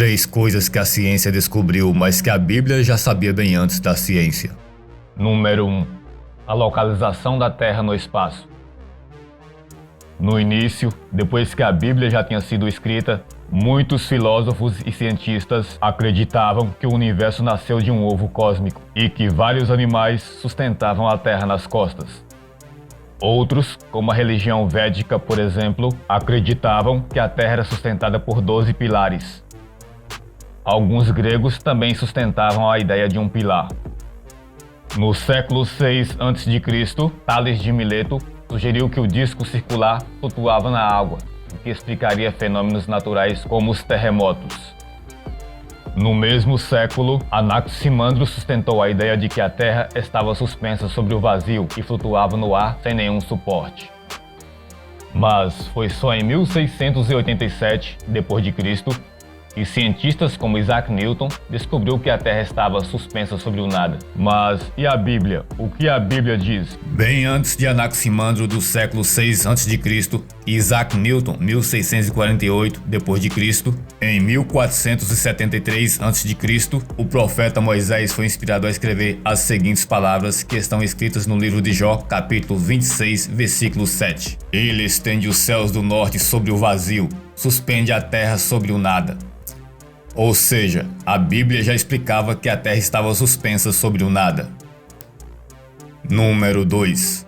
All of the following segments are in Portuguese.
3 coisas que a ciência descobriu, mas que a Bíblia já sabia bem antes da ciência. Número 1. A localização da Terra no espaço. No início, depois que a Bíblia já tinha sido escrita, muitos filósofos e cientistas acreditavam que o universo nasceu de um ovo cósmico e que vários animais sustentavam a Terra nas costas. Outros, como a religião védica, por exemplo, acreditavam que a Terra era sustentada por 12 pilares. Alguns gregos também sustentavam a ideia de um pilar. No século 6 a.C., Tales de Mileto sugeriu que o disco circular flutuava na água, o que explicaria fenômenos naturais como os terremotos. No mesmo século, Anaximandro sustentou a ideia de que a Terra estava suspensa sobre o vazio e flutuava no ar sem nenhum suporte. Mas foi só em 1687 d.C. que cientistas como Isaac Newton descobriu que a Terra estava suspensa sobre o nada. Mas e a Bíblia? O que a Bíblia diz? Bem antes de Anaximandro do século 6 a.C. e Isaac Newton, 1648 d.C., em 1473 a.C., o profeta Moisés foi inspirado a escrever as seguintes palavras que estão escritas no livro de Jó, capítulo 26, versículo 7. Ele estende os céus do norte sobre o vazio, suspende a terra sobre o nada. Ou seja, a Bíblia já explicava que a Terra estava suspensa sobre o nada. Número 2.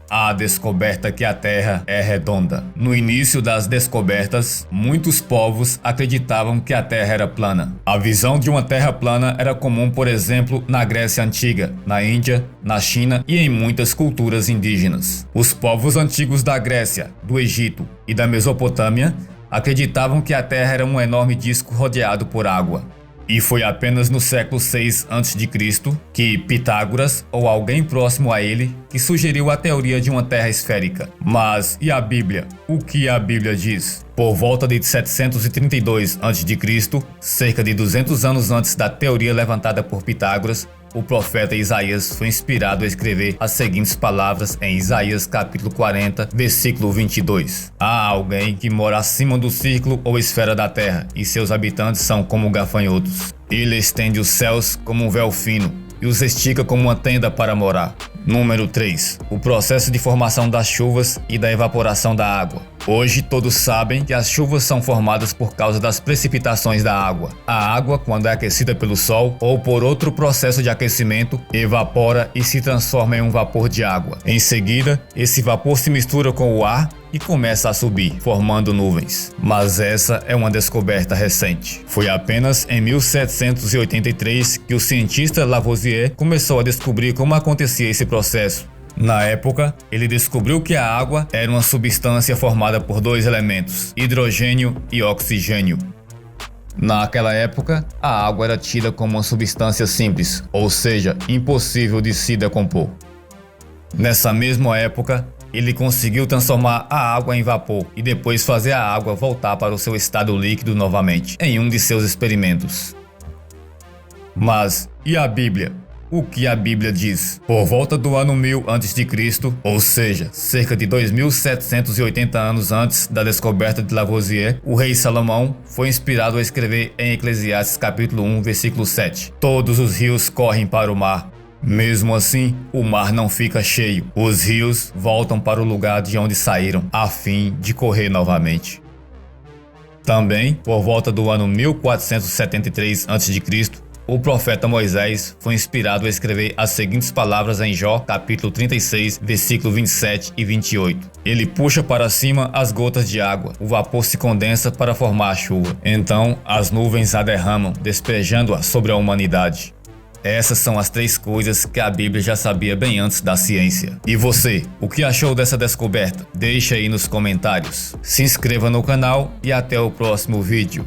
A descoberta que a Terra é redonda. No início das descobertas, muitos povos acreditavam que a Terra era plana. A visão de uma Terra plana era comum, por exemplo, na Grécia Antiga, na Índia, na China e em muitas culturas indígenas. Os povos antigos da Grécia, do Egito e da Mesopotâmia acreditavam que a Terra era um enorme disco rodeado por água. E foi apenas no século 6 a.C. que Pitágoras, ou alguém próximo a ele, que sugeriu a teoria de uma Terra esférica. Mas e a Bíblia? O que a Bíblia diz? Por volta de 732 a.C., cerca de 200 anos antes da teoria levantada por Pitágoras, o profeta Isaías foi inspirado a escrever as seguintes palavras em Isaías capítulo 40, versículo 22. Há alguém que mora acima do círculo ou esfera da terra, e seus habitantes são como gafanhotos. Ele estende os céus como um véu fino, e os estica como uma tenda para morar. Número 3. O processo de formação das chuvas e da evaporação da água. Hoje todos sabem que as chuvas são formadas por causa das precipitações da água. A água, quando é aquecida pelo sol ou por outro processo de aquecimento, evapora e se transforma em um vapor de água. Em seguida, esse vapor se mistura com o ar e começa a subir, formando nuvens. Mas essa é uma descoberta recente. Foi apenas em 1783 que o cientista Lavoisier começou a descobrir como acontecia esse processo. Na época, ele descobriu que a água era uma substância formada por 2 elementos, hidrogênio e oxigênio. Naquela época, a água era tida como uma substância simples, ou seja, impossível de se decompor. Nessa mesma época, ele conseguiu transformar a água em vapor e depois fazer a água voltar para o seu estado líquido novamente, em um de seus experimentos. Mas e a Bíblia? O que a Bíblia diz? Por volta do ano 1000 a.C., ou seja, cerca de 2780 anos antes da descoberta de Lavoisier, o rei Salomão foi inspirado a escrever em Eclesiastes capítulo 1, versículo 7. Todos os rios correm para o mar. Mesmo assim, o mar não fica cheio. Os rios voltam para o lugar de onde saíram, a fim de correr novamente. Também, por volta do ano 1473 a.C., o profeta Moisés foi inspirado a escrever as seguintes palavras em Jó, capítulo 36, versículo 27 e 28. Ele puxa para cima as gotas de água, o vapor se condensa para formar a chuva. Então, as nuvens a derramam, despejando-a sobre a humanidade. Essas são as 3 coisas que a Bíblia já sabia bem antes da ciência. E você, o que achou dessa descoberta? Deixa aí nos comentários. Se inscreva no canal e até o próximo vídeo.